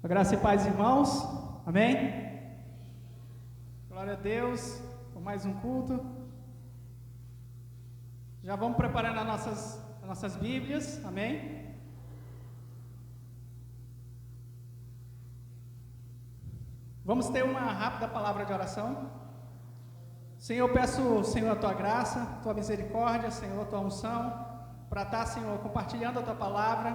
A graça e paz, irmãos. Amém? Glória a Deus por mais um culto. Já vamos preparando as nossas Bíblias. Amém? Vamos ter uma rápida palavra de oração. Senhor, eu peço, Senhor, a Tua graça, a Tua misericórdia, Senhor, a Tua unção, para estar, Senhor, compartilhando a Tua palavra.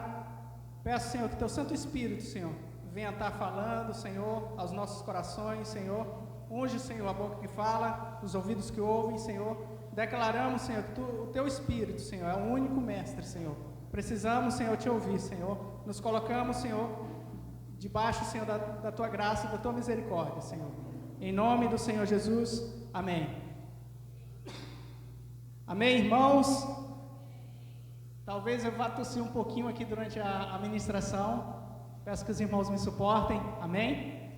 Peço, Senhor, que Teu Santo Espírito, Senhor, venha estar falando, Senhor, aos nossos corações, Senhor. Unge, Senhor, a boca que fala, os ouvidos que ouvem, Senhor. Declaramos, Senhor, que o Teu Espírito, Senhor, é o único mestre, Senhor. Precisamos, Senhor, Te ouvir, Senhor. Nos colocamos, Senhor, debaixo, Senhor, da Tua graça e da Tua misericórdia, Senhor. Em nome do Senhor Jesus, amém. Amém, irmãos? Talvez eu vá tossir um pouquinho aqui durante a ministração. Peço que os irmãos me suportem, amém?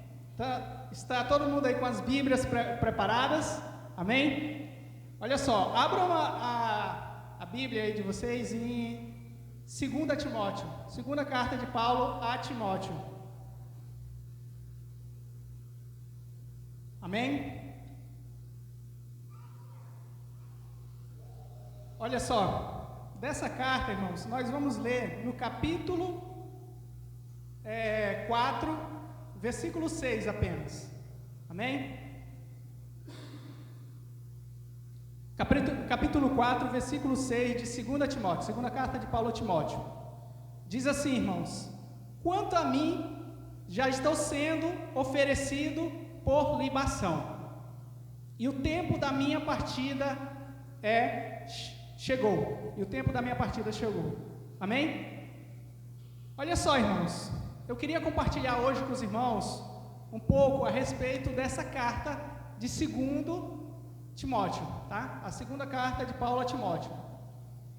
Está todo mundo aí com as Bíblias preparadas, amém? Olha só, abram a Bíblia aí de vocês em 2 Timóteo, segunda carta de Paulo a Timóteo, amém? Olha só, dessa carta, irmãos, nós vamos ler no capítulo 4, versículo 6 apenas, amém? Capítulo 4, versículo 6 de 2 Timóteo, segunda carta de Paulo a Timóteo. Diz assim, irmãos: quanto a mim, já estou sendo oferecido por libação, e o tempo da minha partida chegou. E o tempo da minha partida chegou. Amém? Olha só, irmãos, eu queria compartilhar hoje com os irmãos um pouco a respeito dessa carta de 2 Timóteo, tá? A segunda carta de Paulo a Timóteo.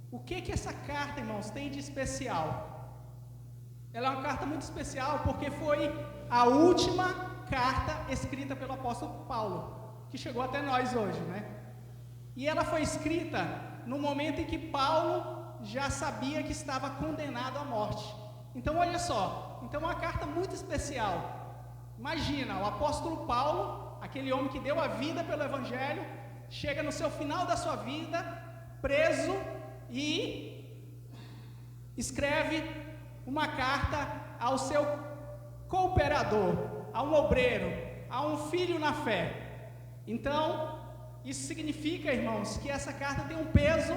O que essa carta, irmãos, tem de especial? Ela é uma carta muito especial porque foi a última carta escrita pelo apóstolo Paulo, que chegou até nós hoje, né? E ela foi escrita no momento em que Paulo já sabia que estava condenado à morte. Então, olha só, é uma carta muito especial. Imagina, o apóstolo Paulo, aquele homem que deu a vida pelo Evangelho, chega no seu final da sua vida, preso, e escreve uma carta ao seu cooperador, a um obreiro, a um filho na fé. Então, isso significa, irmãos, que essa carta tem um peso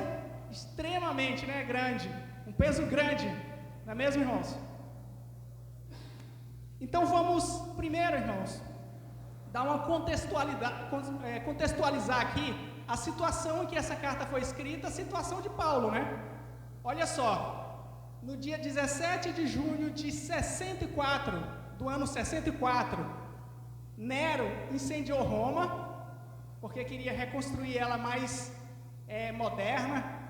extremamente, grande, um peso grande, não é mesmo, irmãos? Então vamos primeiro, irmãos, dar uma contextualizar aqui a situação em que essa carta foi escrita, a situação de Paulo, né? Olha só, no dia 17 de junho de 64, do ano 64, Nero incendiou Roma, porque queria reconstruir ela mais moderna,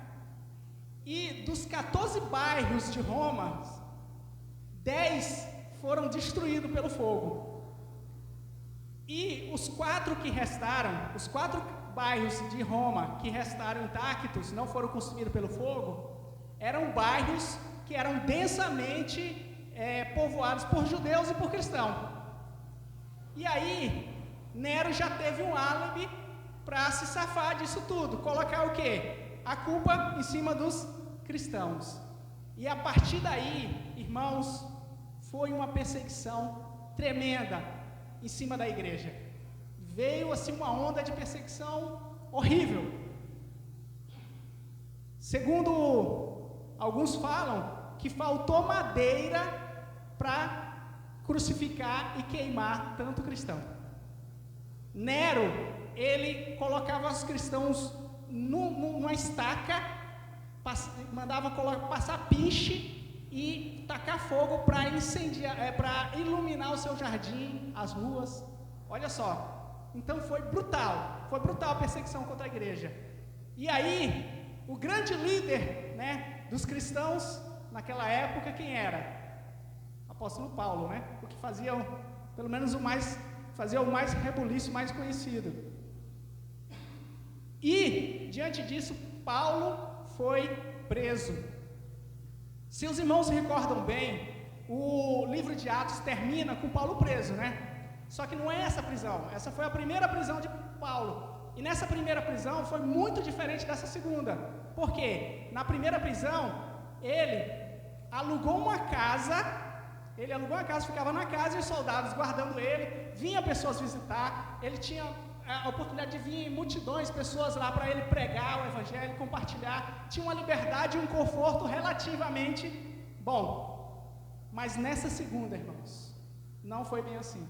e dos 14 bairros de Roma, 10 foram destruídos pelo fogo, e os 4 bairros de Roma que restaram intactos, não foram consumidos pelo fogo, eram bairros que eram densamente povoados por judeus e por cristãos. E aí, Nero já teve um álibi para se safar disso tudo, colocar o quê? A culpa em cima dos cristãos. E a partir daí, irmãos, foi uma perseguição tremenda em cima da igreja. Veio assim uma onda de perseguição horrível. Segundo alguns falam que faltou madeira para crucificar e queimar tanto cristão. Nero, ele colocava os cristãos numa estaca, mandava passar piche e tacar fogo para incendiar, para iluminar o seu jardim, as ruas. Olha só, então foi brutal a perseguição contra a igreja. E aí, o grande líder, dos cristãos naquela época, quem era? Apóstolo Paulo, o que fazia, pelo menos o mais rebuliço, mais conhecido. E, diante disso, Paulo foi preso. Se os irmãos se recordam bem, o livro de Atos termina com Paulo preso, né? Só que não é essa prisão. Essa foi a primeira prisão de Paulo. E nessa primeira prisão foi muito diferente dessa segunda. Por quê? Na primeira prisão, ele alugou uma casa, ficava na casa e os soldados guardando ele, vinha pessoas visitar, ele tinha a oportunidade de vir multidões, pessoas lá para ele pregar o evangelho, compartilhar, tinha uma liberdade e um conforto relativamente bom. Mas nessa segunda, irmãos, não foi bem assim.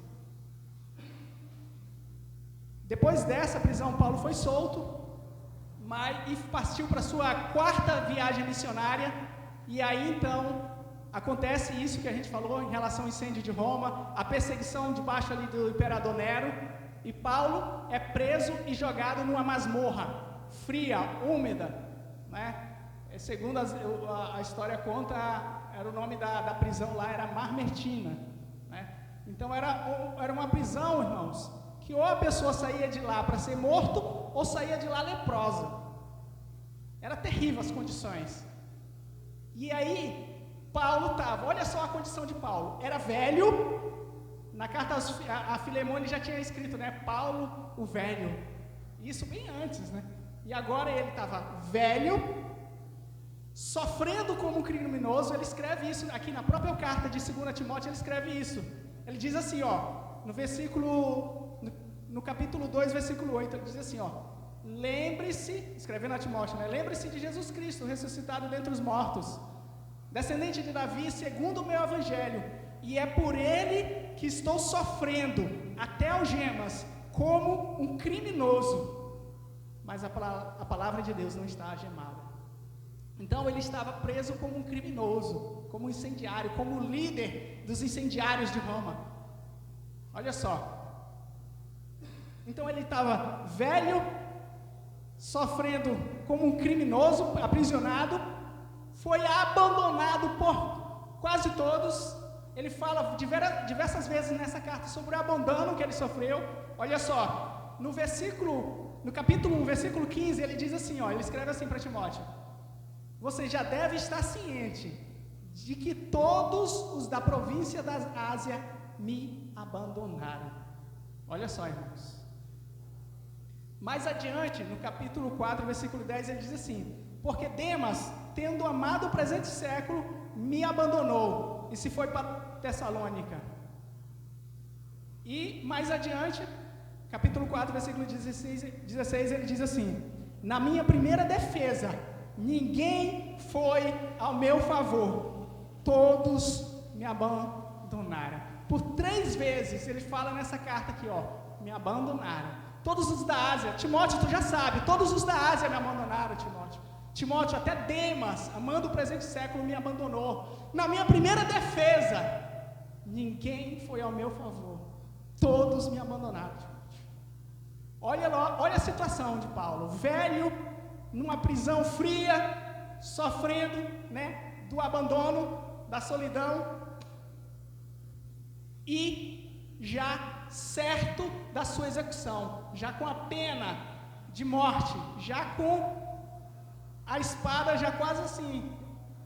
Depois dessa prisão, Paulo foi solto e partiu para sua quarta viagem missionária. E aí então acontece isso que a gente falou em relação ao incêndio de Roma, a perseguição debaixo ali do imperador Nero. E Paulo é preso e jogado numa masmorra fria, úmida, né? Segundo a história conta, era o nome da prisão lá, era Marmertina, né? Então era uma prisão, irmãos, que ou a pessoa saía de lá para ser morto, ou saía de lá leprosa. Era terrível as condições. E aí, Paulo estava, olha só a condição de Paulo, era velho. Na carta a Filemão ele já tinha escrito, né, Paulo o velho, isso bem antes, né? E agora ele estava velho, sofrendo como um criminoso. Ele escreve isso aqui na própria carta de 2 Timóteo, ele escreve isso. Ele diz assim, ó, no capítulo 2, versículo 8, ele diz assim, ó, lembre-se, escrevendo a Timóteo, né, lembre-se de Jesus Cristo, ressuscitado dentre os mortos, descendente de Davi, segundo o meu evangelho, e é por ele que estou sofrendo até algemas, como um criminoso, mas a palavra de Deus não está algemada. Então ele estava preso como um criminoso, como um incendiário, como o líder dos incendiários de Roma. Olha só. Então ele estava velho, sofrendo como um criminoso, aprisionado, foi abandonado por quase todos. Ele fala diversas vezes nessa carta sobre o abandono que ele sofreu. Olha só, no capítulo 1, versículo 15, ele diz assim, ó, ele escreve assim para Timóteo: você já deve estar ciente de que todos os da província da Ásia me abandonaram. Olha só, irmãos. Mais adiante, no capítulo 4, versículo 10, ele diz assim: porque Demas, tendo amado o presente século, me abandonou e se foi para Tessalônica. E mais adiante, capítulo 4, versículo 16, ele diz assim: na minha primeira defesa, ninguém foi ao meu favor, todos me abandonaram. Por 3 vezes ele fala nessa carta aqui, ó, me abandonaram. Todos os da Ásia, Timóteo, tu já sabe, todos os da Ásia me abandonaram, Timóteo, até Demas, amando o presente século, me abandonou. Na minha primeira defesa, ninguém foi ao meu favor, todos me abandonaram, Timóteo. Olha a situação de Paulo, velho, numa prisão fria, sofrendo, né, do abandono, da solidão, e já certo da sua execução, já com a pena de morte, já com a espada já quase assim,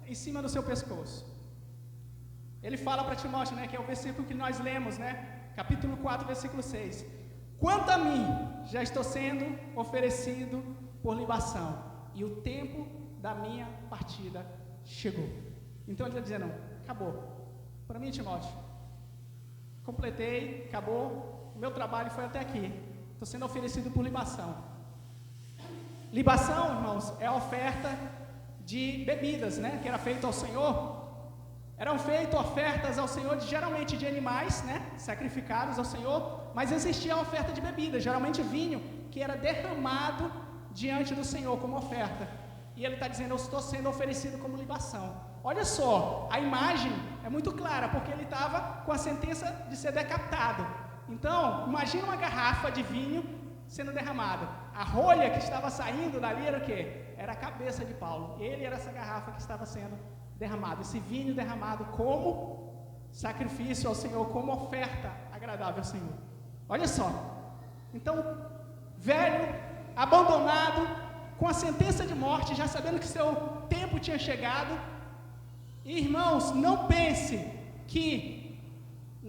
em cima do seu pescoço. Ele fala para Timóteo, né, que é o versículo que nós lemos, né, capítulo 4, versículo 6. Quanto a mim, já estou sendo oferecido por libação, e o tempo da minha partida chegou. Então ele está dizendo, acabou. Para mim, Timóteo, completei, acabou, o meu trabalho foi até aqui. Estou sendo oferecido por libação. Libação, irmãos, é a oferta de bebidas, né, que era feita ao Senhor. Eram feitas ofertas ao Senhor, geralmente de animais, né, sacrificados ao Senhor, mas existia a oferta de bebida, geralmente vinho, que era derramado diante do Senhor como oferta. E ele está dizendo, eu estou sendo oferecido como libação. Olha só, a imagem é muito clara, porque ele estava com a sentença de ser decapitado. Então, imagina uma garrafa de vinho sendo derramada. A rolha que estava saindo dali era o quê? Era a cabeça de Paulo. Ele era essa garrafa que estava sendo derramada. Esse vinho derramado como sacrifício ao Senhor, como oferta agradável ao Senhor. Olha só. Então, velho, abandonado, com a sentença de morte, já sabendo que seu tempo tinha chegado. E, irmãos, não pense que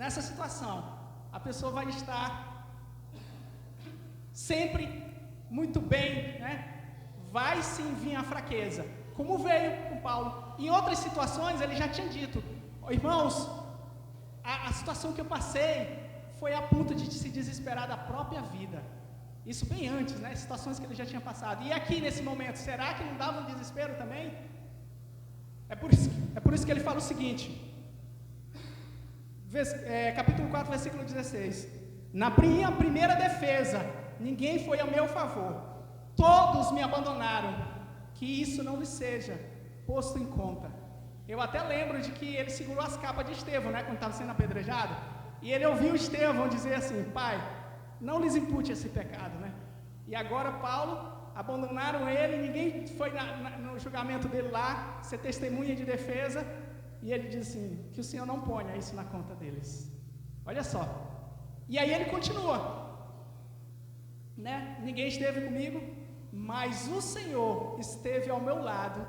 nessa situação a pessoa vai estar sempre muito bem, né? Vai sim vir a fraqueza, como veio com Paulo. Em outras situações ele já tinha dito: irmãos, a situação que eu passei foi a ponto de se desesperar da própria vida. Isso bem antes, né? Situações que ele já tinha passado. E aqui nesse momento, será que não dava um desespero também? É por isso que ele fala o seguinte, capítulo 4, versículo 16: na minha primeira defesa, ninguém foi ao meu favor, todos me abandonaram, que isso não lhe seja posto em conta. Eu até lembro de que ele segurou as capas de Estevão, né, quando estava sendo apedrejado, e ele ouviu Estevão dizer assim: pai, não lhes impute esse pecado, né? E agora Paulo, abandonaram ele, ninguém foi no julgamento dele lá ser testemunha de defesa, e ele diz assim: que o Senhor não ponha isso na conta deles. Olha só. E aí ele continua, né? Ninguém esteve comigo, mas o Senhor esteve ao meu lado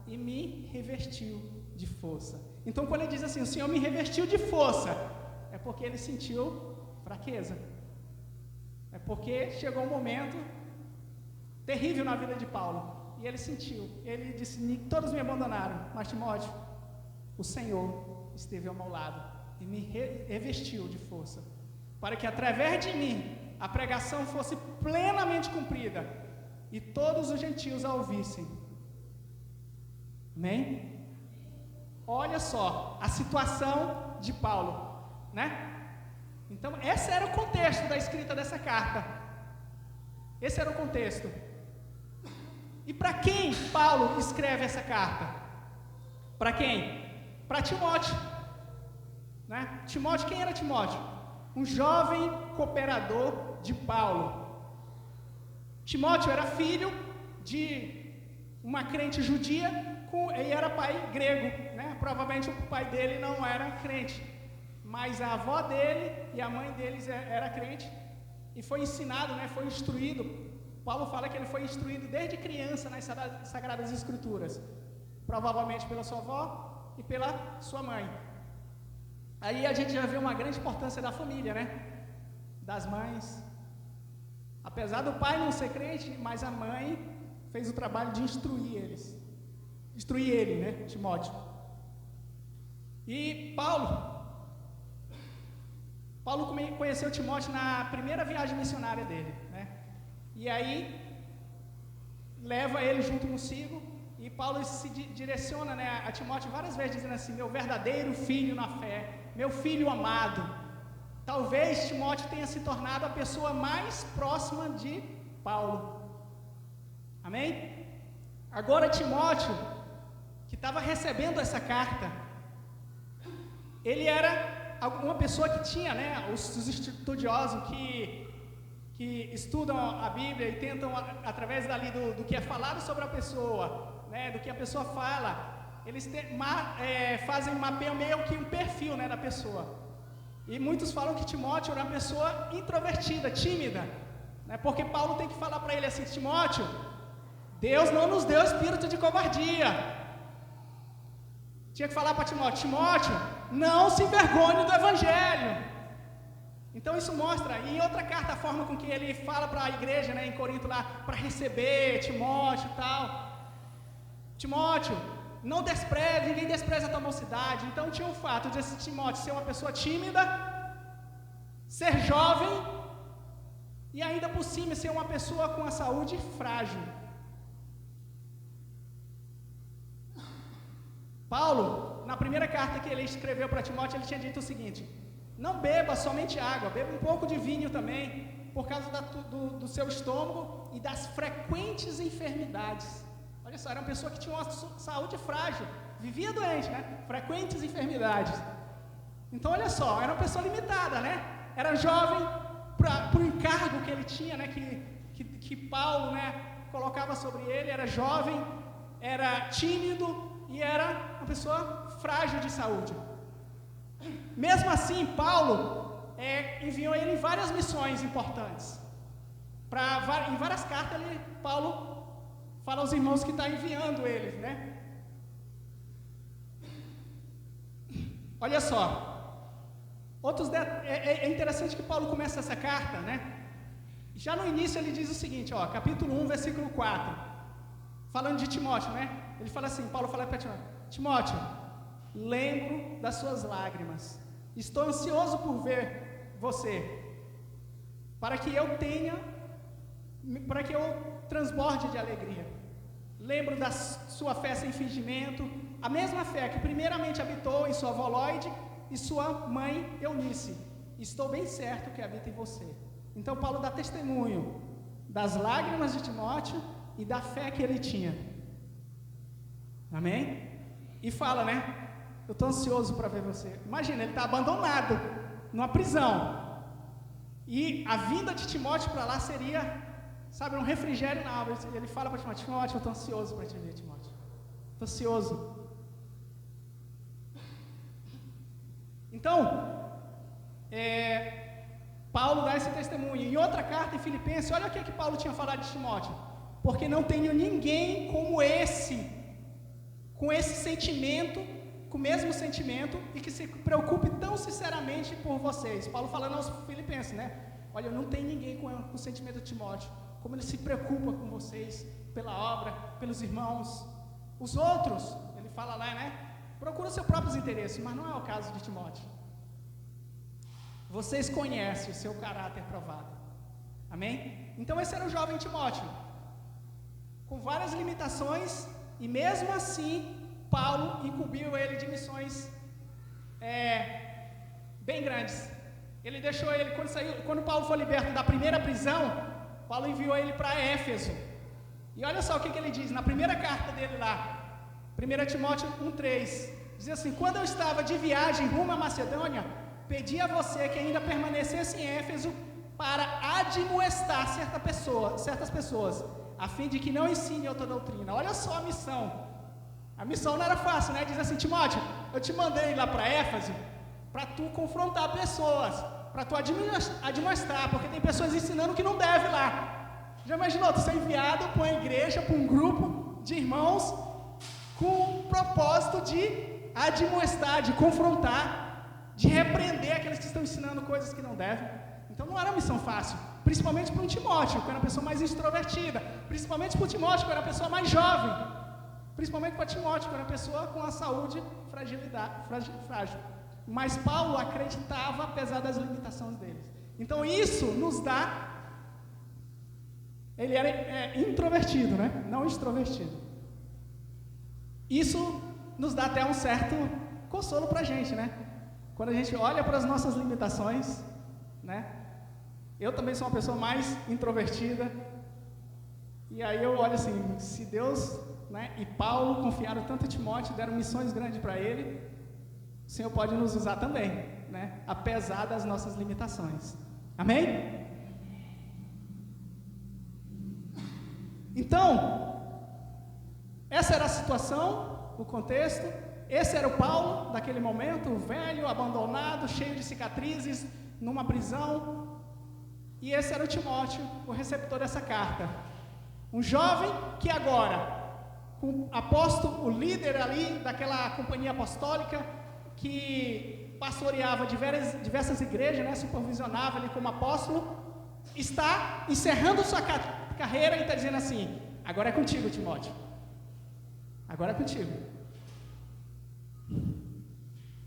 e me revestiu de força. Então, quando ele diz assim: o Senhor me revestiu de força, é porque ele sentiu fraqueza. É porque chegou um momento terrível na vida de Paulo, e ele sentiu. Ele disse: todos me abandonaram, mas Timóteo, o Senhor esteve ao meu lado e me revestiu de força, para que através de mim a pregação fosse plenamente cumprida e todos os gentios a ouvissem. Amém? Olha só a situação de Paulo, né? Então, esse era o contexto da escrita dessa carta. Esse era o contexto. E para quem Paulo escreve essa carta? Para quem? Para Timóteo, né? Timóteo, quem era Timóteo? Um jovem cooperador de Paulo. Timóteo era filho de uma crente judia e era pai grego, né? Provavelmente o pai dele não era crente, mas a avó dele e a mãe deles era crente, e foi ensinado, né? Foi instruído. Paulo fala que ele foi instruído desde criança nas Sagradas Escrituras, provavelmente pela sua avó e pela sua mãe. Aí a gente já vê uma grande importância da família, né? Das mães. Apesar do pai não ser crente, mas a mãe fez o trabalho de instruir ele, né? Timóteo. E Paulo conheceu Timóteo na primeira viagem missionária dele, né? E aí leva ele junto consigo, e Paulo se direciona, né, a Timóteo várias vezes, dizendo assim: meu verdadeiro filho na fé, meu filho amado. Talvez Timóteo tenha se tornado a pessoa mais próxima de Paulo. Amém? Agora Timóteo, que estava recebendo essa carta, ele era uma pessoa que tinha, né, os estudiosos que estudam a Bíblia e tentam, através dali do que é falado sobre a pessoa, né, do que a pessoa fala, eles mapeiam meio que um perfil, né, da pessoa. E muitos falam que Timóteo era uma pessoa introvertida, tímida, né, porque Paulo tem que falar para ele assim: Timóteo, Deus não nos deu espírito de covardia. Tinha que falar para Timóteo: Timóteo, não se envergonhe do Evangelho. Então isso mostra, e em outra carta, a forma com que ele fala para a igreja, né, em Corinto lá, para receber Timóteo e tal. Timóteo, não despreze, ninguém despreza a tua mocidade. Então tinha o fato de esse Timóteo ser uma pessoa tímida, ser jovem, e ainda por cima ser uma pessoa com a saúde frágil. Paulo, na primeira carta que ele escreveu para Timóteo, ele tinha dito o seguinte: não beba somente água, beba um pouco de vinho também, por causa do seu estômago e das frequentes enfermidades. Olha só, era uma pessoa que tinha uma saúde frágil, vivia doente, né? Frequentes enfermidades. Então, olha só, era uma pessoa limitada, né? Era jovem para o encargo que ele tinha, né? Que Paulo, né, colocava sobre ele. Era jovem, era tímido e era uma pessoa frágil de saúde. Mesmo assim, Paulo enviou ele em várias missões importantes. Em várias cartas, Paulo fala aos irmãos que está enviando eles, né? Olha só, é interessante que Paulo começa essa carta, né? Já no início ele diz o seguinte, ó, capítulo 1, versículo 4, falando de Timóteo, né? Ele fala assim, Paulo fala para Timóteo, Timóteo, lembro das suas lágrimas, estou ansioso por ver você, para que eu transborde de alegria. Lembro da sua fé sem fingimento, a mesma fé que primeiramente habitou em sua avó Loide e sua mãe Eunice. Estou bem certo que habita em você. Então Paulo dá testemunho das lágrimas de Timóteo e da fé que ele tinha. Amém? E fala, né? Eu estou ansioso para ver você. Imagina, ele está abandonado, numa prisão. E a vinda de Timóteo para lá seria, sabe, um refrigério na alma. Ele fala para Timóteo, Timóteo, eu estou ansioso para te ver, Timóteo. Estou ansioso. Então, Paulo dá esse testemunho. Em outra carta, em Filipenses, olha o que Paulo tinha falado de Timóteo. Porque não tenho ninguém como esse, com esse sentimento, com o mesmo sentimento, e que se preocupe tão sinceramente por vocês. Paulo falando aos Filipenses, né? Olha, não tem ninguém com o sentimento de Timóteo, como ele se preocupa com vocês, pela obra, pelos irmãos. Os outros, ele fala lá, né? Procuram seus próprios interesses, mas não é o caso de Timóteo. Vocês conhecem o seu caráter provado. Amém? Então esse era o jovem Timóteo, com várias limitações, e mesmo assim, Paulo incumbiu ele de missões bem grandes. Ele deixou ele, quando Paulo foi liberto da primeira prisão, Paulo enviou ele para Éfeso. E olha só o que ele diz na primeira carta dele lá, 1 Timóteo 1,3, diz assim, quando eu estava de viagem rumo à Macedônia, pedi a você que ainda permanecesse em Éfeso para admoestar certas pessoas, a fim de que não ensine outra doutrina. Olha só a missão. A missão não era fácil, né? Diz assim, Timóteo, eu te mandei lá para Éfeso para tu confrontar pessoas, para tu admoestar, porque tem pessoas ensinando que não deve lá. Já imaginou tu ser enviado para uma igreja, para um grupo de irmãos, com o propósito de admoestar, de confrontar, de repreender aqueles que estão ensinando coisas que não devem. Então não era uma missão fácil, principalmente para um Timóteo, que era uma pessoa mais extrovertida, principalmente para o Timóteo, que era uma pessoa mais jovem, principalmente para Timóteo, que era uma pessoa com a saúde frágil. Mas Paulo acreditava apesar das limitações deles. Então isso nos dá, ele era introvertido, né? Não extrovertido. Isso nos dá até um certo consolo para a gente, né? Quando a gente olha para as nossas limitações, né? Eu também sou uma pessoa mais introvertida. E aí eu olho assim, se Deus, né, e Paulo confiaram tanto em Timóteo, deram missões grandes para ele, o Senhor pode nos usar também, né? Apesar das nossas limitações. Amém? Então, essa era a situação, o contexto. Esse era o Paulo daquele momento, velho, abandonado, cheio de cicatrizes, numa prisão. E esse era o Timóteo, o receptor dessa carta. Um jovem que agora, o apóstolo, o líder ali daquela companhia apostólica, que pastoreava diversas igrejas, né, supervisionava ali como apóstolo, está encerrando sua carreira e está dizendo assim, agora é contigo, Timóteo. Agora é contigo.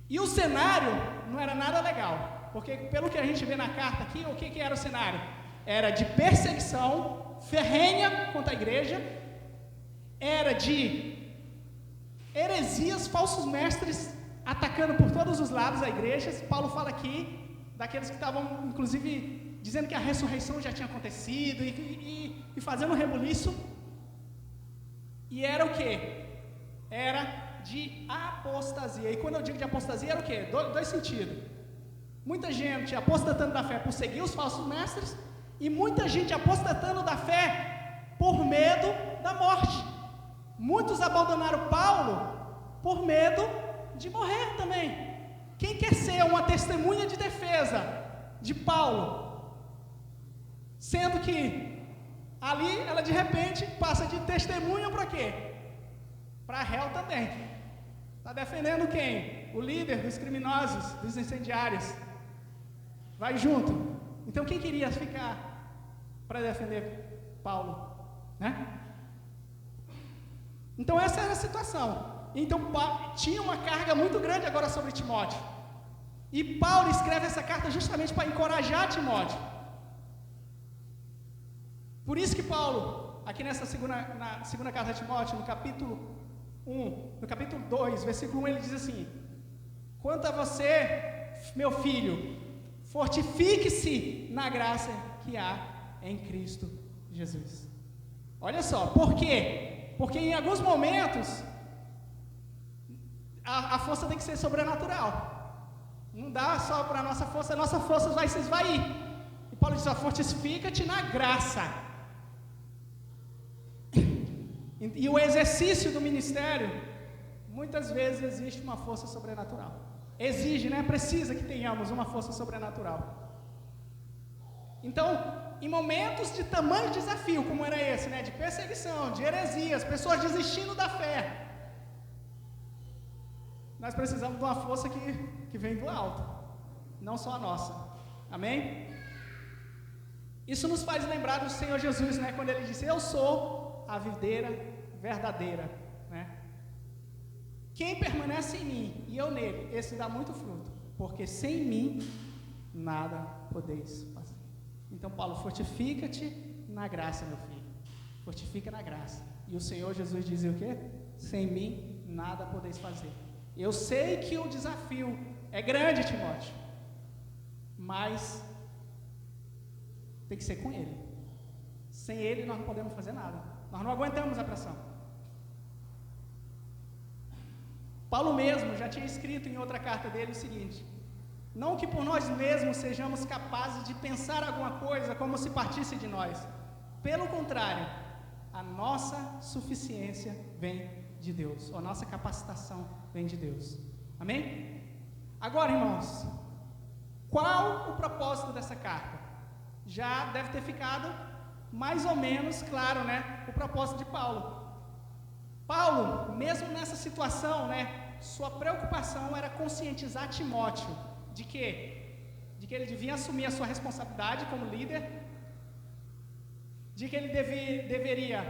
E o cenário não era nada legal, porque pelo que a gente vê na carta aqui, o que era o cenário? Era de perseguição ferrenha contra a igreja, era de heresias, falsos mestres atacando por todos os lados a igreja. Paulo fala aqui daqueles que estavam, inclusive, dizendo que a ressurreição já tinha acontecido e fazendo um rebuliço. E era o quê? Era de apostasia. E quando eu digo de apostasia, era o quê? Dois sentidos. Muita gente apostatando da fé por seguir os falsos mestres, e muita gente apostatando da fé por medo da morte. Muitos abandonaram Paulo por medo de morrer também. Quem quer ser uma testemunha de defesa de Paulo? Sendo que ali ela de repente passa de testemunha para quê? Para réu também. Está defendendo quem? o líder dos criminosos, dos incendiários. Vai junto. Então quem queria ficar para defender Paulo, né? Então essa era a situação. Então tinha uma carga muito grande agora sobre Timóteo. E Paulo escreve essa carta justamente para encorajar Timóteo. Por isso que Paulo, aqui na segunda carta de Timóteo, no capítulo 1, no capítulo 2, versículo 1, ele diz assim: quanto a você, meu filho, fortifique-se na graça que há em Cristo Jesus. Olha só, por quê? Porque em alguns momentos a força tem que ser sobrenatural. Não dá só para a nossa força vai se esvair. E Paulo diz: fortifica-te na graça. E o exercício do ministério, muitas vezes existe uma força sobrenatural. Exige, né? Precisa que tenhamos uma força sobrenatural. Então, em momentos de tamanho desafio, como era esse, né? De perseguição, de heresias, pessoas desistindo da fé, nós precisamos de uma força que vem do alto, não só a nossa. Amém? Isso nos faz lembrar do Senhor Jesus, né? Quando Ele disse: eu sou a videira verdadeira, né? Quem permanece em mim e eu nele, esse dá muito fruto, porque sem mim nada podeis fazer. Então Paulo: fortifica-te na graça, meu filho, fortifica na graça. E o Senhor Jesus dizia o quê? Sem mim nada podeis fazer. Eu sei que o desafio é grande, Timóteo, mas tem que ser com Ele. Sem Ele nós não podemos fazer nada. Nós não aguentamos a pressão. Paulo mesmo já tinha escrito em outra carta dele o seguinte: não que por nós mesmos sejamos capazes de pensar alguma coisa como se partisse de nós. Pelo contrário, a nossa suficiência vem de Deus. A nossa capacitação vem de Deus. Amém? Agora, irmãos, qual o propósito dessa carta? Já deve ter ficado mais ou menos claro, né? O propósito de Paulo. Paulo, mesmo nessa situação, né? Sua preocupação era conscientizar Timóteo de quê? De que ele devia assumir a sua responsabilidade como líder, de que ele deveria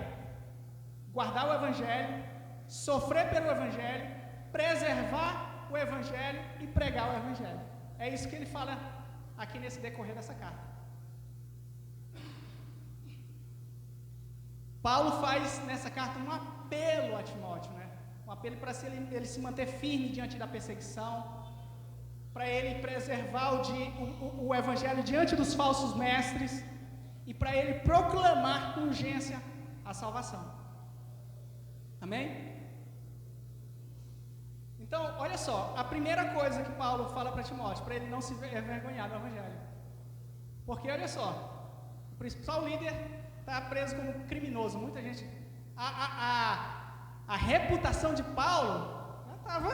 guardar o Evangelho, sofrer pelo Evangelho, preservar o Evangelho e pregar o Evangelho. É isso que ele fala aqui nesse decorrer dessa carta. Paulo faz nessa carta um apelo a Timóteo, né? Um apelo para ele se manter firme diante da perseguição, para ele preservar o Evangelho diante dos falsos mestres e para ele proclamar com urgência a salvação. Amém? Então, olha só, a primeira coisa que Paulo fala para Timóteo, para ele não se envergonhar do Evangelho. Porque, olha só, o principal líder está preso como criminoso. Muita gente... A reputação de Paulo estava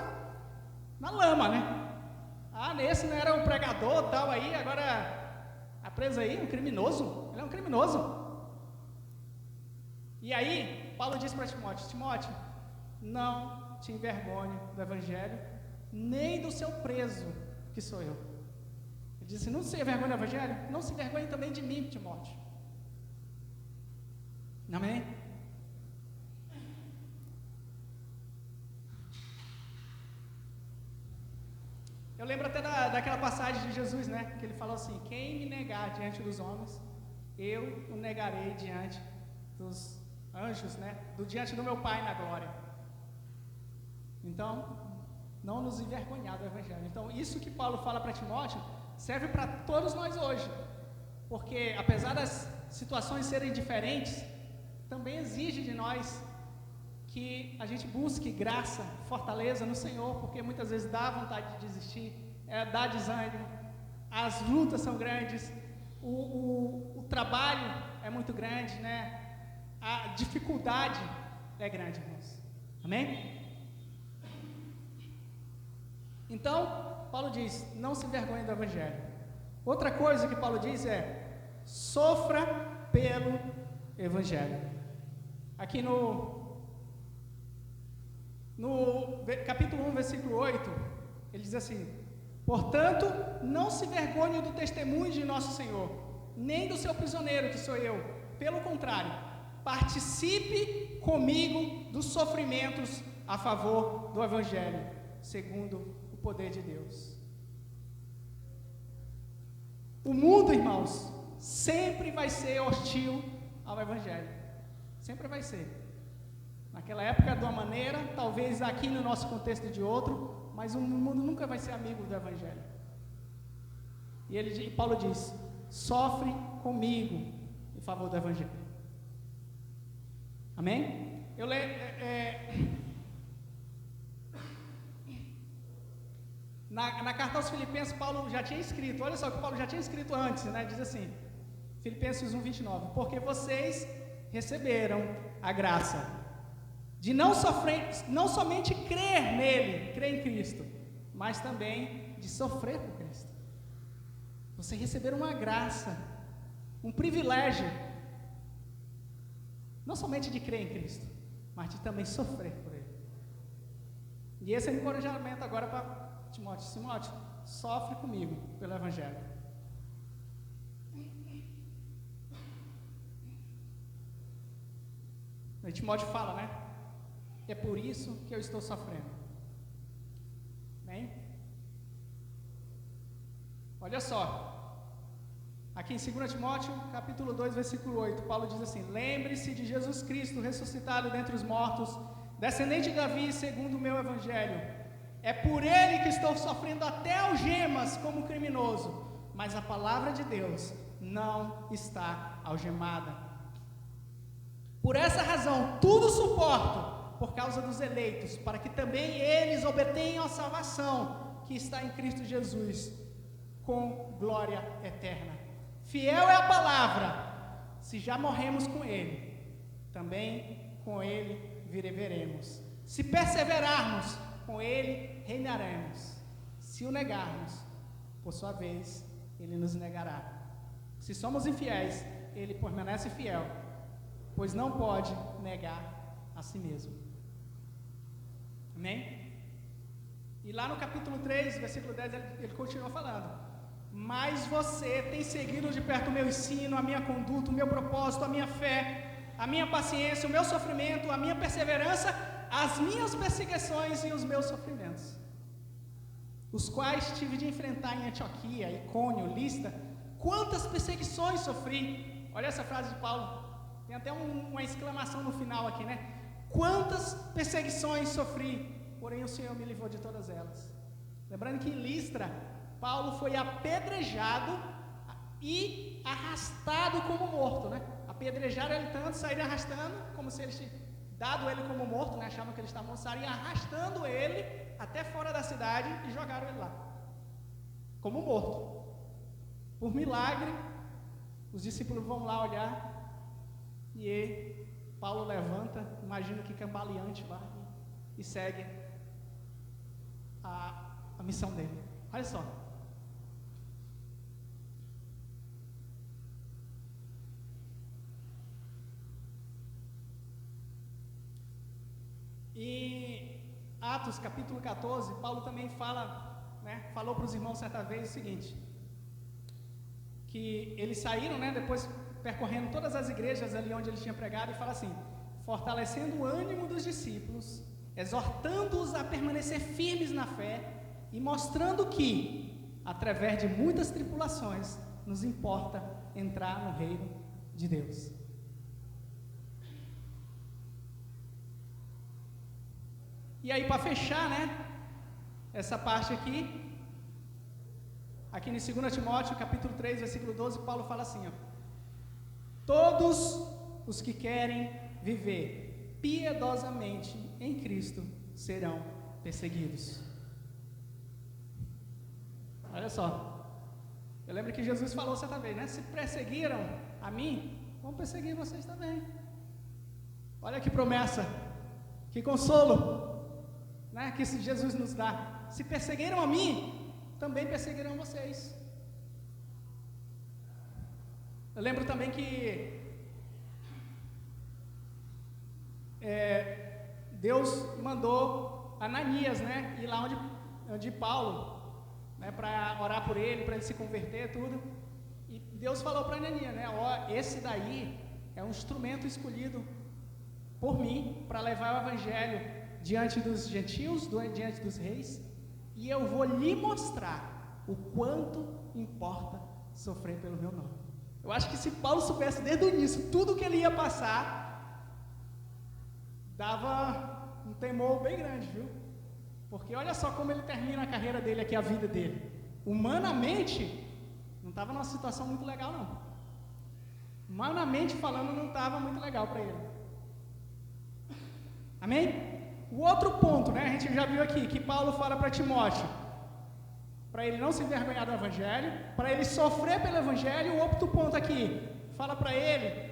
na lama, né? Esse não era um pregador tal aí, agora está preso aí, um criminoso. Ele é um criminoso. E aí, Paulo disse para Timóteo: Timóteo, não te envergonhe do Evangelho, nem do seu preso, que sou eu. Ele disse: não se envergonhe do Evangelho, não se envergonhe também de mim, Timóteo. Amém? Eu lembro até daquela passagem de Jesus, né? Que ele falou assim: quem me negar diante dos homens, eu o negarei diante dos anjos, né? Diante do meu Pai na glória. Então, não nos envergonhar do Evangelho. Então, isso que Paulo fala para Timóteo serve para todos nós hoje. Porque, apesar das situações serem diferentes, também exige de nós que a gente busque graça, fortaleza no Senhor, porque muitas vezes dá vontade de desistir, dá desânimo, as lutas são grandes, o trabalho é muito grande, né? A dificuldade é grande, irmãos. Amém? Então, Paulo diz: não se envergonhe do Evangelho. Outra coisa que Paulo diz é: sofra pelo Evangelho. Aqui no capítulo 1, versículo 8, Ele diz assim: portanto, não se vergonhe do testemunho de nosso Senhor, nem do seu prisioneiro, que sou eu. Pelo contrário, participe comigo dos sofrimentos a favor do Evangelho, segundo o poder de Deus. O mundo, irmãos, sempre vai ser hostil ao Evangelho. Sempre vai ser. Naquela época de uma maneira, talvez aqui no nosso contexto de outro, mas o mundo nunca vai ser amigo do Evangelho. E Paulo diz: sofre comigo em favor do Evangelho. Amém? Eu leio. Na carta aos Filipenses, Paulo já tinha escrito, olha só o que Paulo já tinha escrito antes, né? Diz assim, Filipenses 1:29, porque vocês receberam a graça de não somente crer nele, crer em Cristo, mas também de sofrer por Cristo. Vocês receberam uma graça, um privilégio, não somente de crer em Cristo, mas de também sofrer por Ele. E esse é o encorajamento agora para Timóteo. Timóteo, sofre comigo pelo Evangelho. E Timóteo fala, né? É por isso que eu estou sofrendo. Bem? Olha só. Aqui em 2 Timóteo, capítulo 2, versículo 8, Paulo diz assim: lembre-se de Jesus Cristo ressuscitado dentre os mortos, descendente de Davi, segundo o meu Evangelho. É por ele que estou sofrendo até algemas como criminoso, mas a palavra de Deus não está algemada. Por essa razão, tudo suporto por causa dos eleitos, para que também eles obtenham a salvação que está em Cristo Jesus, com glória eterna. Fiel é a palavra, se já morremos com Ele, também com Ele viveremos. Se perseverarmos, com Ele reinaremos. Se o negarmos, por sua vez, Ele nos negará. Se somos infiéis, Ele permanece fiel, pois não pode negar a si mesmo. Amém? E lá no capítulo 3, versículo 10, ele continua falando: mas você tem seguido de perto o meu ensino, a minha conduta, o meu propósito, a minha fé, a minha paciência, o meu sofrimento, a minha perseverança, as minhas perseguições e os meus sofrimentos, os quais tive de enfrentar em Antioquia, Icônio, Listra. Quantas perseguições sofri! Olha essa frase de Paulo, tem até uma exclamação no final aqui, né? Quantas perseguições sofri, porém o Senhor me livrou de todas elas. Lembrando que em Listra, Paulo foi apedrejado e arrastado como morto, né? Apedrejaram ele tanto, saíram arrastando, como se eles tivessem dado ele como morto, né? Achavam que eles estavam, saíram arrastando ele até fora da cidade e jogaram ele lá, como morto. Por milagre, os discípulos vão lá olhar e Paulo levanta, imagino que cambaleante lá, e segue a missão dele. Olha só. Em Atos capítulo 14, Paulo também fala, né, falou para os irmãos certa vez o seguinte, que eles saíram, né, depois percorrendo todas as igrejas ali onde ele tinha pregado, e fala assim: fortalecendo o ânimo dos discípulos, exortando-os a permanecer firmes na fé e mostrando que, através de muitas tribulações, nos importa entrar no reino de Deus. E aí, para fechar, né, essa parte aqui em 2 Timóteo, capítulo 3, versículo 12, Paulo fala assim, ó: todos os que querem viver piedosamente em Cristo serão perseguidos. Olha só, eu lembro que Jesus falou certa vez, né? Se perseguiram a mim, vão perseguir vocês também. Olha que promessa, que consolo, né, que Jesus nos dá. Se perseguiram a mim, também perseguirão vocês. Eu lembro também que Deus mandou Ananias, né, ir lá onde de Paulo, né, para orar por ele, para ele se converter, tudo. E Deus falou para Ananias, né, ó, esse daí é um instrumento escolhido por mim para levar o evangelho diante dos gentios, diante dos reis, e eu vou lhe mostrar o quanto importa sofrer pelo meu nome. Eu acho que se Paulo soubesse desde o início tudo que ele ia passar, dava um temor bem grande, viu? Porque olha só como ele termina a carreira dele aqui, a vida dele. Humanamente, não estava numa situação muito legal, não. Humanamente falando, não estava muito legal para ele. Amém? O outro ponto, né, a gente já viu aqui, que Paulo fala para Timóteo, para ele não se envergonhar do evangelho, para ele sofrer pelo evangelho. O outro ponto aqui, fala para ele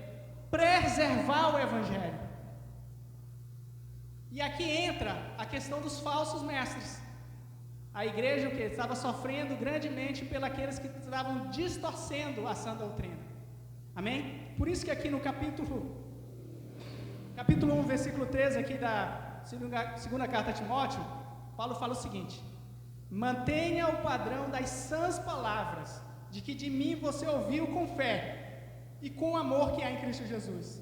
preservar o evangelho. E aqui entra a questão dos falsos mestres. A igreja o quê? Estava sofrendo grandemente pelos que estavam distorcendo a sã doutrina. Amém? Por isso que aqui no capítulo 1, versículo 13 aqui da segunda carta a Timóteo, Paulo fala o seguinte: mantenha o padrão das sãs palavras, de que de mim você ouviu com fé e com o amor que há em Cristo Jesus.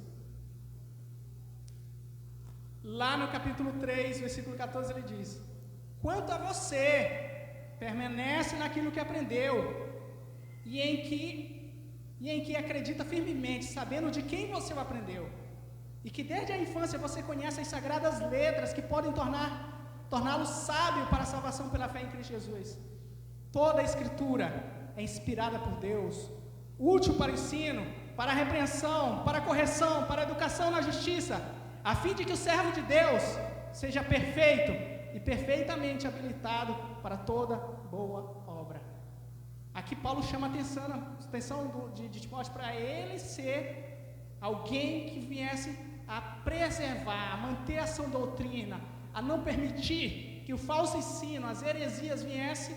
Lá no capítulo 3, versículo 14, ele diz: quanto a você, permanece naquilo que aprendeu e em que acredita firmemente, sabendo de quem você o aprendeu, e que desde a infância você conhece as sagradas letras que podem torná-lo sábio para a salvação pela fé em Cristo Jesus. Toda a escritura é inspirada por Deus, útil para o ensino, para a repreensão, para a correção, para a educação na justiça, a fim de que o servo de Deus seja perfeito e perfeitamente habilitado para toda boa obra. Aqui Paulo chama a atenção de Timóteo para ele ser alguém que viesse a preservar, a manter a sã doutrina, a não permitir que o falso ensino, as heresias viessem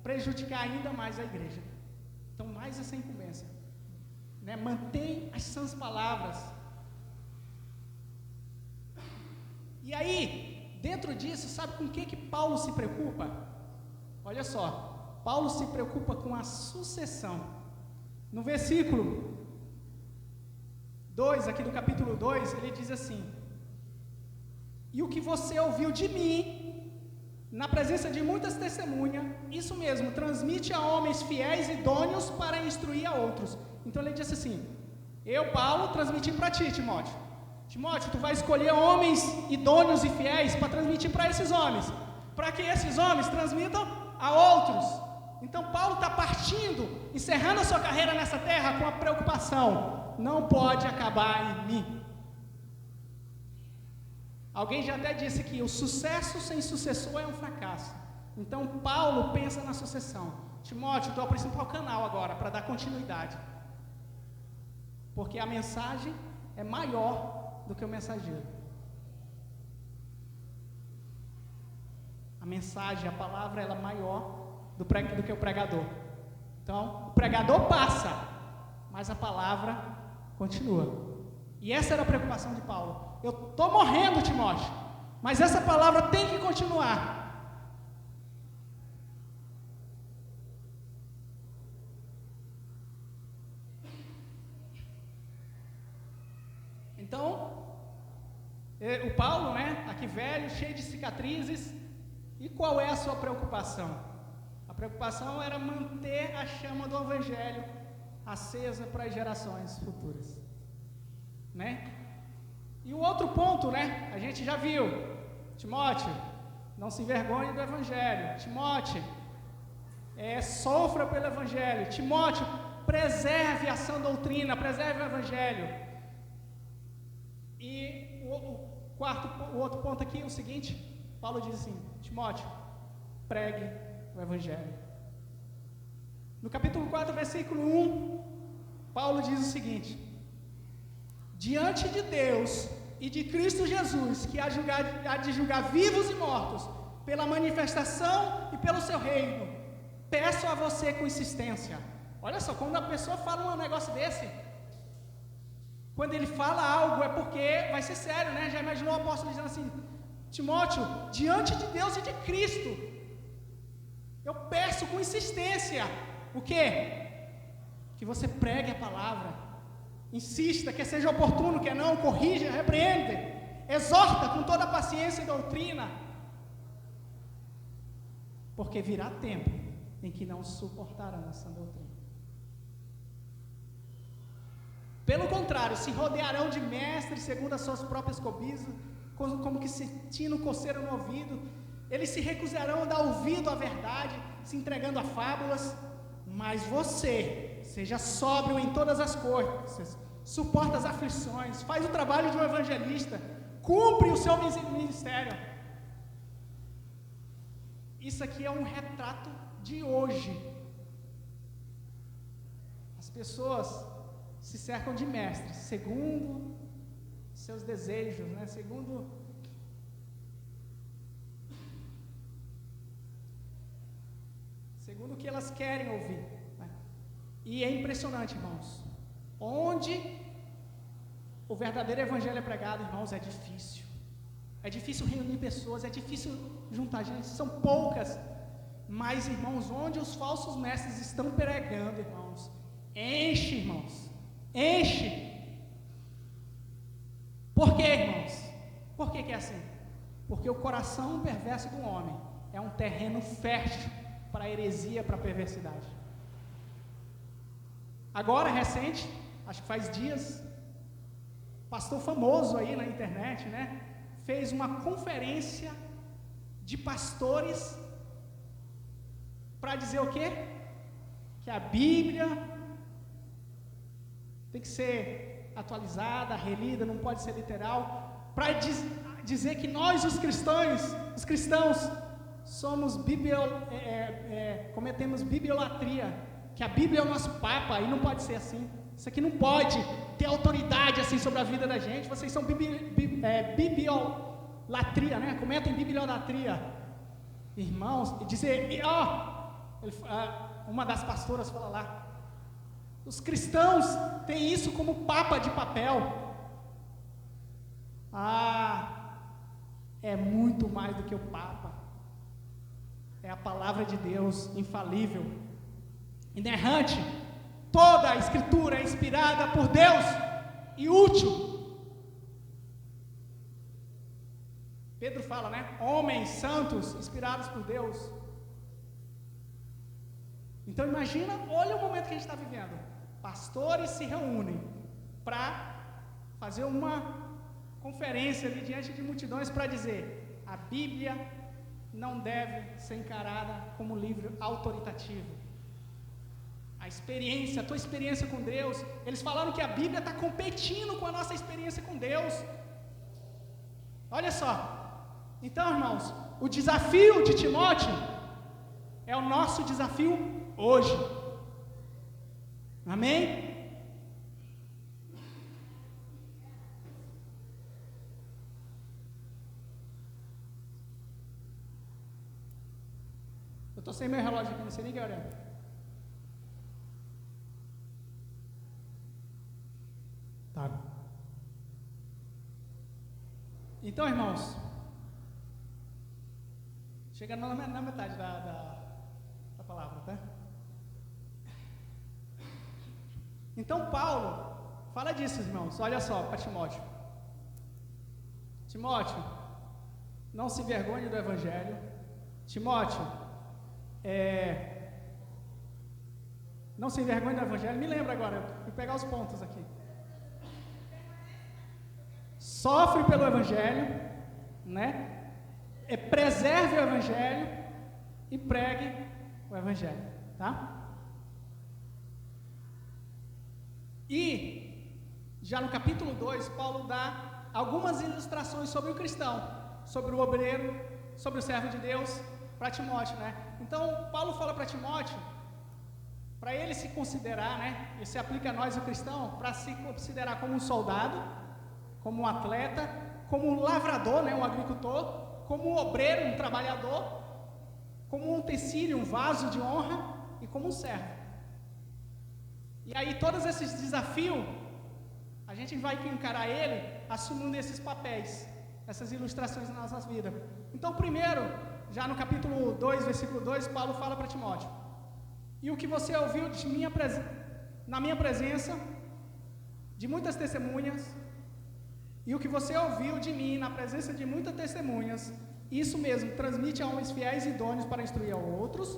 prejudicar ainda mais a igreja. Então, mais essa incumbência, né? Mantém as sãs palavras. E aí, dentro disso, sabe com o que Paulo se preocupa? Olha só, Paulo se preocupa com a sucessão. No versículo 2, aqui do capítulo 2, ele diz assim: e o que você ouviu de mim, na presença de muitas testemunhas, isso mesmo, transmite a homens fiéis e idôneos para instruir a outros. Então ele disse assim: eu, Paulo, transmiti para ti, Timóteo. Timóteo, tu vai escolher homens idôneos e fiéis para transmitir para esses homens, para que esses homens transmitam a outros. Então Paulo está partindo, encerrando a sua carreira nessa terra com a preocupação: não pode acabar em mim. Alguém já até disse que o sucesso sem sucessor é um fracasso. Então Paulo pensa na sucessão. Timóteo, tu é o principal canal agora para dar continuidade, porque a mensagem é maior do que o mensageiro. A mensagem, a palavra, ela é maior do que o pregador. Então, o pregador passa, mas a palavra continua. E essa era a preocupação de Paulo. Eu estou morrendo, Timóteo, mas essa palavra tem que continuar. Então, o Paulo, né, aqui velho, cheio de cicatrizes, e qual é a sua preocupação? A preocupação era manter a chama do evangelho acesa para as gerações futuras, né? E o outro ponto, né, a gente já viu: Timóteo, não se envergonhe do evangelho. Timóteo, sofra pelo evangelho. Timóteo, preserve a sã doutrina, preserve o evangelho. E o outro ponto aqui é o seguinte: Paulo diz assim: Timóteo, pregue o evangelho. No capítulo 4, versículo 1, Paulo diz o seguinte: diante de Deus e de Cristo Jesus, que há de julgar vivos e mortos, pela manifestação e pelo seu reino, peço a você com insistência. Olha só, quando a pessoa fala um negócio desse, quando ele fala algo é porque vai ser sério, né? Já imaginou o apóstolo dizendo assim: Timóteo, diante de Deus e de Cristo, eu peço com insistência, o quê? Que você pregue a palavra, insista, que seja oportuno, que não, corrija, repreende, exorta com toda a paciência e doutrina, porque virá tempo em que não suportarão essa doutrina. Pelo contrário, se rodearão de mestres segundo as suas próprias cobiças, como que sentindo coceira no ouvido. Eles se recusarão a dar ouvido à verdade, se entregando a fábulas. Mas você, seja sóbrio em todas as coisas, suporta as aflições, faz o trabalho de um evangelista, cumpre o seu ministério. Isso aqui é um retrato de hoje. As pessoas se cercam de mestres, segundo seus desejos, né? Segundo o que elas querem ouvir, né? E é impressionante, irmãos, onde o verdadeiro evangelho é pregado, irmãos, é difícil reunir pessoas, é difícil juntar gente, são poucas, mas, irmãos, onde os falsos mestres estão pregando, irmãos, enche, irmãos, enche. Por quê, irmãos? Por que é assim? Porque o coração perverso do homem é um terreno fértil para a heresia, para a perversidade. Agora, recente, acho que faz dias, pastor famoso aí na internet, né, fez uma conferência de pastores para dizer o quê? Que a Bíblia tem que ser atualizada, relida, não pode ser literal, para dizer que nós, os cristãos, somos cometemos bibliolatria, que a Bíblia é o nosso papa, e não pode ser assim. Isso aqui não pode ter autoridade assim sobre a vida da gente. Vocês são bibliolatria, né? Cometem bibliolatria, irmãos, e dizer, uma das pastoras fala lá, os cristãos têm isso como papa de papel. É muito mais do que o papa. É a palavra de Deus, infalível, inerrante. Toda a escritura é inspirada por Deus e útil. Pedro fala, né? Homens santos, inspirados por Deus. Então imagina, olha o momento que a gente está vivendo. Pastores se reúnem para fazer uma conferência ali diante de multidões para dizer: a Bíblia não deve ser encarada como livro autoritativo. A experiência, a tua experiência com Deus, eles falaram que a Bíblia está competindo com a nossa experiência com Deus. Olha só. Então, irmãos, o desafio de Timóteo é o nosso desafio hoje. Amém? Eu estou sem meu relógio aqui, não sei nem que hora é. Tá. Então, irmãos, chegando na metade da palavra, tá? Então, Paulo fala disso, irmãos. Olha só, para Timóteo. Timóteo, não se envergonhe do Evangelho. Timóteo, não se envergonhe do Evangelho. Me lembra agora, eu vou pegar os pontos aqui. Sofre pelo Evangelho, né? Preserve o Evangelho e pregue o Evangelho, tá? E já no capítulo 2, Paulo dá algumas ilustrações sobre o cristão, sobre o obreiro, sobre o servo de Deus, para Timóteo, né? Então, Paulo fala para Timóteo, para ele se considerar, né? Isso se aplica a nós, o cristão, para se considerar como um soldado, como um atleta, como um lavrador, né? Um agricultor, como um obreiro, um trabalhador, como um utensílio, um vaso de honra e como um servo. E aí todos esses desafios, a gente vai encarar ele assumindo esses papéis. essas ilustrações na nossa vida. Então, primeiro, já no capítulo 2, versículo 2, Paulo fala para Timóteo: e o que você ouviu na minha presença, de muitas testemunhas, e o que você ouviu de mim na presença de muitas testemunhas, isso mesmo, transmite a homens fiéis e idôneos para instruir a outros,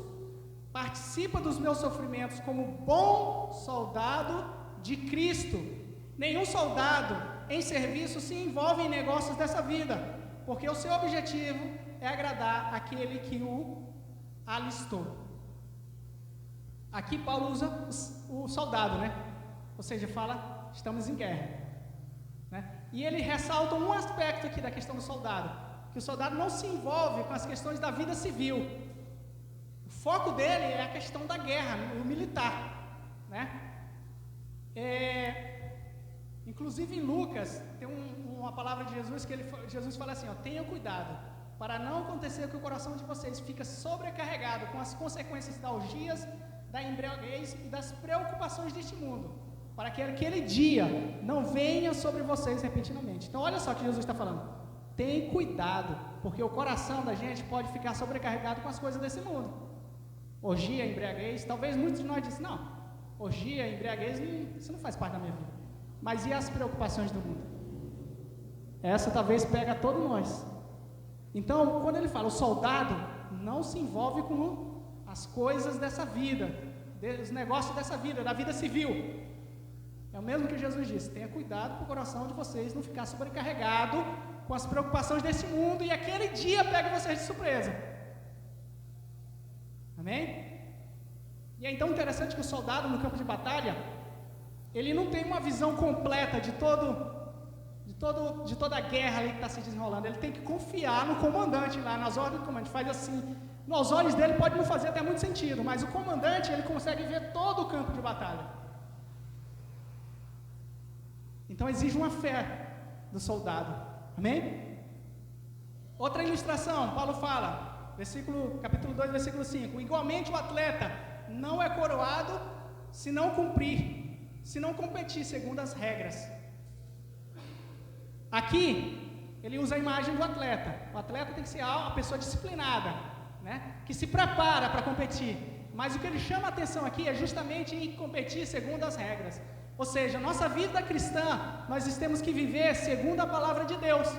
participa dos meus sofrimentos como bom soldado de Cristo. Nenhum soldado em serviço se envolve em negócios dessa vida, porque o seu objetivo é agradar aquele que o alistou. Aqui Paulo usa o soldado, né? Ou seja, fala, estamos em guerra, né? E ele ressalta um aspecto aqui da questão do soldado, que o soldado não se envolve com as questões da vida civil. O foco dele é a questão da guerra, o militar, né? Inclusive em Lucas, tem uma palavra de Jesus que Jesus fala assim, ó: tenham cuidado, para não acontecer que o coração de vocês fique sobrecarregado com as consequências da orgias, da embriaguez e das preocupações deste mundo, para que aquele dia não venha sobre vocês repentinamente. Então olha só o que Jesus está falando: tem cuidado, porque o coração da gente pode ficar sobrecarregado com as coisas desse mundo. Orgia, embriaguez, talvez muitos de nós dizem, não, orgia, embriaguez, isso não faz parte da minha vida. Mas e as preocupações do mundo? Essa talvez pega a todos nós. Então, quando ele fala, o soldado não se envolve com as coisas dessa vida, os negócios dessa vida, da vida civil. É o mesmo que Jesus disse: tenha cuidado para o coração de vocês não ficar sobrecarregado com as preocupações desse mundo e aquele dia pega vocês de surpresa. Amém? E é então interessante que o soldado no campo de batalha, ele não tem uma visão completa de toda a guerra ali que está se desenrolando. Ele tem que confiar no comandante lá, nas ordens do comandante. Faz assim. Nos olhos dele pode não fazer até muito sentido, mas o comandante, ele consegue ver todo o campo de batalha. Então exige uma fé do soldado. Amém? Outra ilustração, Paulo fala, capítulo 2, versículo 5: igualmente o atleta não é coroado se não cumprir, se não competir segundo as regras. Aqui, ele usa a imagem do atleta. O atleta tem que ser uma pessoa disciplinada, né? Que se prepara para competir. Mas o que ele chama a atenção aqui é justamente em competir segundo as regras. Ou seja, nossa vida cristã, nós temos que viver segundo a palavra de Deus.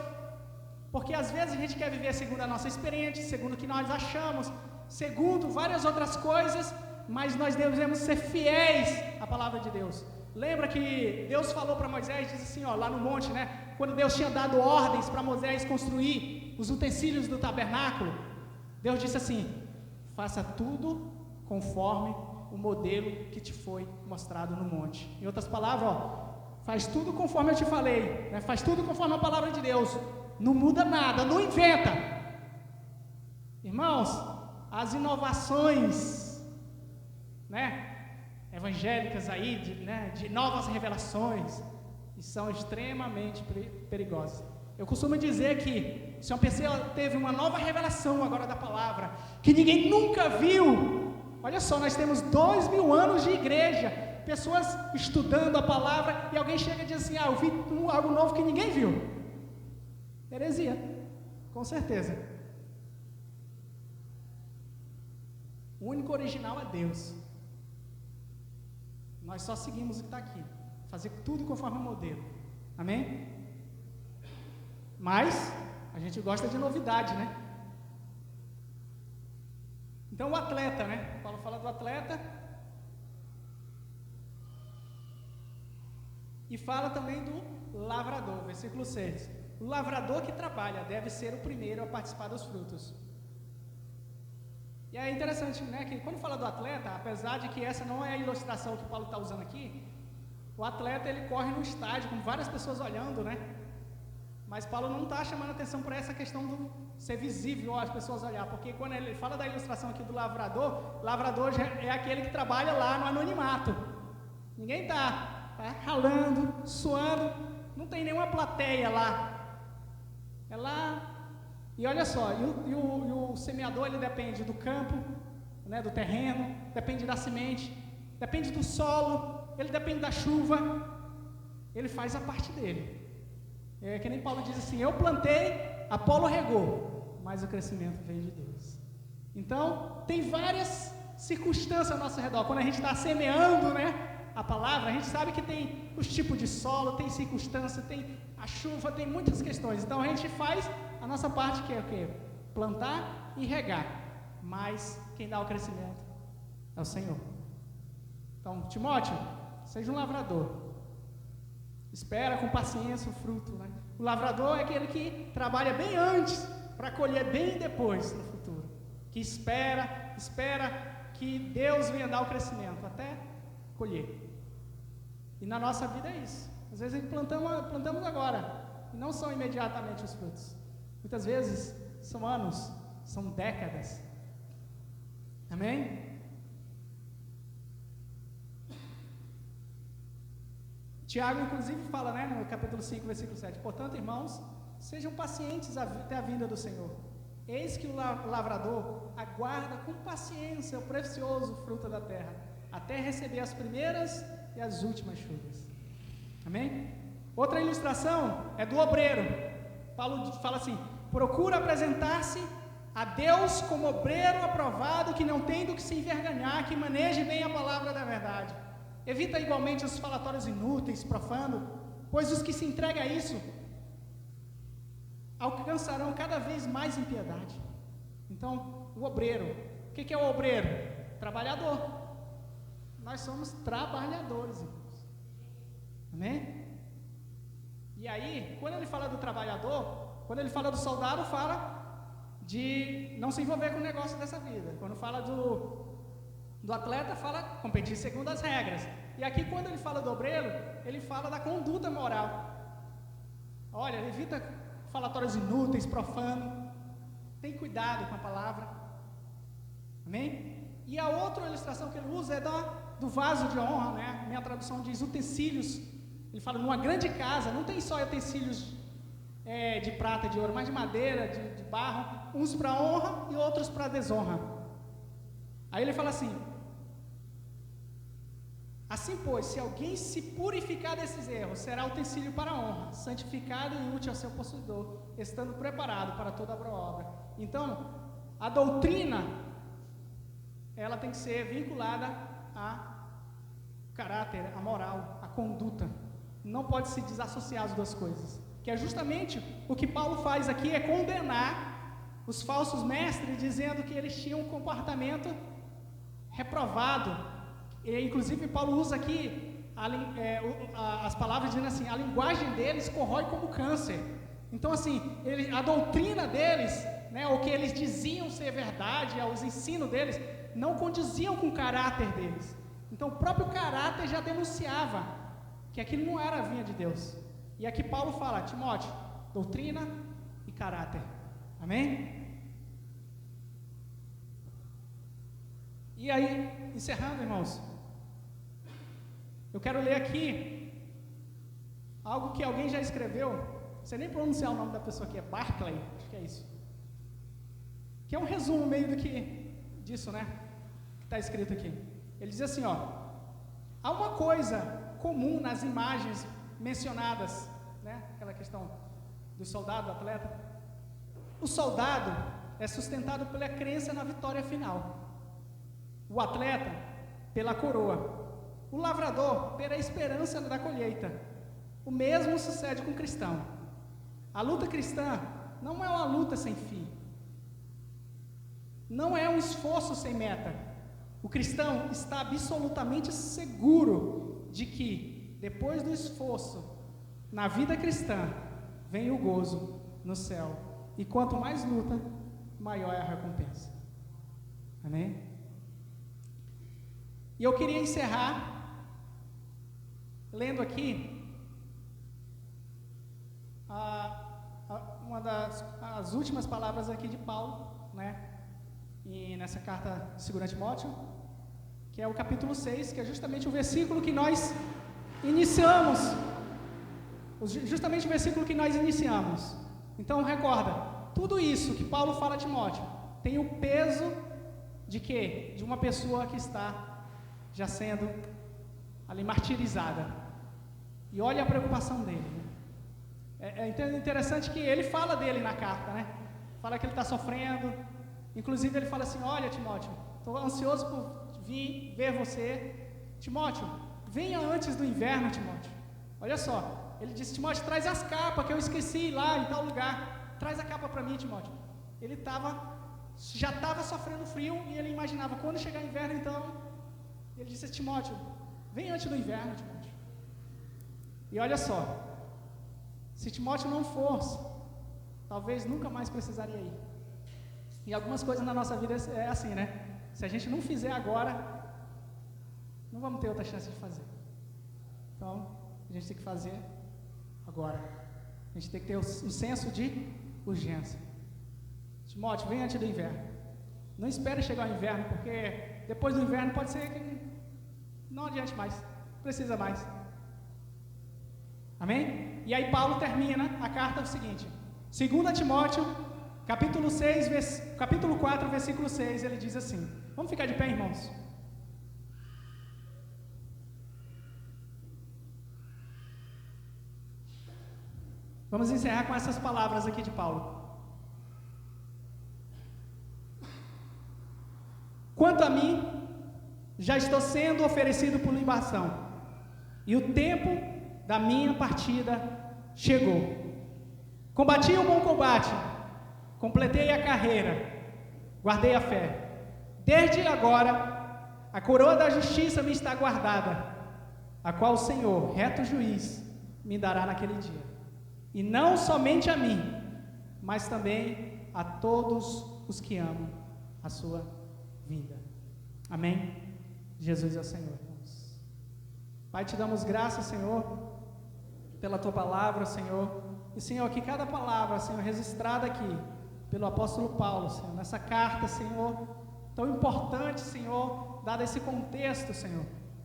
Porque às vezes a gente quer viver segundo a nossa experiência, segundo o que nós achamos, segundo várias outras coisas, mas nós devemos ser fiéis à palavra de Deus. Lembra que Deus falou para Moisés, diz assim, ó, lá no monte, né? Quando Deus tinha dado ordens para Moisés construir os utensílios do tabernáculo, Deus disse assim: faça tudo conforme o modelo que te foi mostrado no monte. Em outras palavras, ó, faz tudo conforme eu te falei, né? Faz tudo conforme a palavra de Deus. Não muda nada, não inventa. Irmãos, as inovações, né, evangélicas aí, de novas revelações, são extremamente perigosas. Eu costumo dizer que se uma pessoa teve uma nova revelação agora da palavra, que ninguém nunca viu, olha só, nós temos 2000 anos de igreja, pessoas estudando a palavra, e alguém chega e diz assim, eu vi algo novo que ninguém viu. Heresia, com certeza. O único original é Deus. Nós só seguimos o que está aqui, fazer tudo conforme o modelo. Amém? Mas a gente gosta de novidade, né? Então o atleta, né? Paulo fala do atleta e fala também do lavrador, versículo 6. O lavrador que trabalha deve ser o primeiro a participar dos frutos. E é interessante, né, que quando fala do atleta, apesar de que essa não é a ilustração que o Paulo está usando aqui, o atleta ele corre no estádio com várias pessoas olhando, né? Mas Paulo não está chamando atenção para essa questão do ser visível as pessoas olhar, porque quando ele fala da ilustração aqui do lavrador já é aquele que trabalha lá no anonimato. Ninguém está ralando, suando, não tem nenhuma plateia lá. É lá. E olha só, e o semeador ele depende do campo, né, do terreno, depende da semente, depende do solo, ele depende da chuva, ele faz a parte dele. É que nem Paulo diz assim: eu plantei, Apolo regou, mas o crescimento veio de Deus. Então, tem várias circunstâncias ao nosso redor. Quando a gente está semeando, né, a palavra, a gente sabe que tem os tipos de solo, tem circunstância, tem a chuva, tem muitas questões. Então, a gente faz a nossa parte, que é o quê? Plantar e regar. Mas quem dá o crescimento é o Senhor. Então, Timóteo, seja um lavrador. Espera com paciência o fruto, né? O lavrador é aquele que trabalha bem antes para colher bem depois no futuro. Que espera que Deus venha dar o crescimento até colher. E na nossa vida é isso. Às vezes a gente plantamos agora e não são imediatamente os frutos. Muitas vezes são anos, são décadas. Amém? Tiago, inclusive, fala, né, no capítulo 5, versículo 7: portanto, irmãos, sejam pacientes até a vinda do Senhor. Eis que o lavrador aguarda com paciência o precioso fruto da terra, até receber as primeiras e as últimas chuvas. Amém? Outra ilustração é do obreiro. Paulo fala assim: procura apresentar-se a Deus como obreiro aprovado, que não tem do que se envergonhar, que maneje bem a palavra da verdade. Evita igualmente os falatórios inúteis, profanos, pois os que se entregam a isso alcançarão cada vez mais impiedade. Então, o obreiro, o que é o obreiro? Trabalhador. Nós somos trabalhadores, irmãos. Amém? E aí, quando ele fala do trabalhador, quando ele fala do soldado, fala de não se envolver com o negócio dessa vida. Quando fala do atleta, fala competir segundo as regras. E aqui, quando ele fala do obreiro, ele fala da conduta moral. Olha, evita falatórios inúteis, profanos. Tem cuidado com a palavra. Amém? E a outra ilustração que ele usa é do vaso de honra, né? Minha tradução diz utensílios. Ele fala, numa grande casa, não tem só utensílios de prata, de ouro, mas de madeira, de barro, uns para honra e outros para desonra. Aí ele fala assim: assim, pois, se alguém se purificar desses erros, será utensílio para a honra, santificado e útil ao seu possuidor, estando preparado para toda boa obra. Então, a doutrina, ela tem que ser vinculada a caráter, a moral, a conduta. Não pode se desassociar as duas coisas. Que é justamente o que Paulo faz aqui, é condenar os falsos mestres, dizendo que eles tinham um comportamento reprovado. E, inclusive, Paulo usa aqui as palavras dizendo assim: a linguagem deles corrói como câncer. Então, assim, a doutrina deles, né, o que eles diziam ser verdade, os ensinos deles, não condiziam com o caráter deles. Então, o próprio caráter já denunciava que aquilo não era a vinha de Deus. E aqui Paulo fala: Timóteo, doutrina e caráter. Amém? E aí, encerrando, irmãos, eu quero ler aqui algo que alguém já escreveu. Não sei nem pronunciar o nome da pessoa aqui, é Barclay, acho que é isso. Que é um resumo meio disso, né? Que está escrito aqui. Ele diz assim, ó: há uma coisa comum nas imagens mencionadas, né? Aquela questão do soldado, do atleta. O soldado é sustentado pela crença na vitória final. O atleta, pela coroa. O lavrador, pela esperança da colheita. O mesmo sucede com o cristão. A luta cristã não é uma luta sem fim. Não é um esforço sem meta. O cristão está absolutamente seguro de que, depois do esforço, na vida cristã, vem o gozo no céu. E quanto mais luta, maior é a recompensa. Amém? E eu queria encerrar lendo aqui uma das últimas palavras aqui de Paulo, né? E nessa carta de 2 Timóteo, que é o capítulo 6, que é justamente o versículo que nós iniciamos. Justamente o versículo que nós iniciamos. Então, recorda, tudo isso que Paulo fala a Timóteo tem o peso de quê? De uma pessoa que está já sendo ali martirizada. E olha a preocupação dele, né? interessante que ele fala dele na carta, né? Fala que ele está sofrendo. Inclusive ele fala assim: olha, Timóteo, estou ansioso por vir ver você. Timóteo, venha antes do inverno, Timóteo. Olha só, ele disse: Timóteo, traz as capas que eu esqueci lá em tal lugar. Traz a capa para mim, Timóteo. Ele já estava sofrendo frio e ele imaginava quando chegar o inverno, então. Ele disse: Timóteo, vem antes do inverno, Timóteo. E olha só, se Timóteo não fosse, talvez nunca mais precisaria ir. E algumas coisas na nossa vida é assim, né? Se a gente não fizer agora, não vamos ter outra chance de fazer. Então, a gente tem que fazer agora. A gente tem que ter um senso de urgência. Timóteo, vem antes do inverno. Não espere chegar o inverno, porque depois do inverno pode ser que não adiante mais, precisa mais. Amém? E aí Paulo termina a carta o seguinte: 2 Timóteo, capítulo 4, versículo 6, ele diz assim. Vamos ficar de pé, irmãos? Vamos encerrar com essas palavras aqui de Paulo. Quanto a mim, já estou sendo oferecido por libação, e o tempo da minha partida chegou. Combati o bom combate, completei a carreira, guardei a fé. Desde agora, a coroa da justiça me está guardada, a qual o Senhor, reto juiz, me dará naquele dia. E não somente a mim, mas também a todos os que amam a sua vinda. Amém? Jesus é o Senhor, irmãos. Pai, te damos graças, Senhor, pela tua palavra, Senhor. E, Senhor, que cada palavra, Senhor, registrada aqui pelo apóstolo Paulo, Senhor, nessa carta, Senhor, tão importante, Senhor, dado esse contexto, Senhor,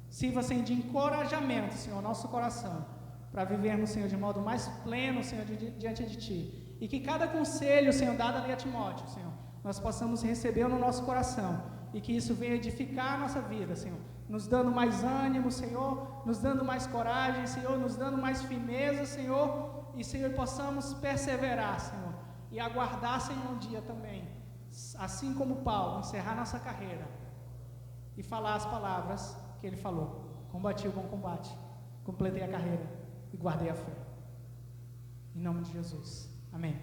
sirva, Senhor, de encorajamento, Senhor, ao nosso coração, para vivermos, Senhor, de modo mais pleno, Senhor, diante de Ti. E que cada conselho, Senhor, dado ali a Timóteo, Senhor, nós possamos receber no nosso coração, e que isso venha edificar a nossa vida, Senhor, nos dando mais ânimo, Senhor, nos dando mais coragem, Senhor, nos dando mais firmeza, Senhor, e, Senhor, possamos perseverar, Senhor, e aguardar, Senhor, um dia também, assim como Paulo, encerrar nossa carreira e falar as palavras que ele falou: combati o bom combate, completei a carreira e guardei a fé. Em nome de Jesus. Amém.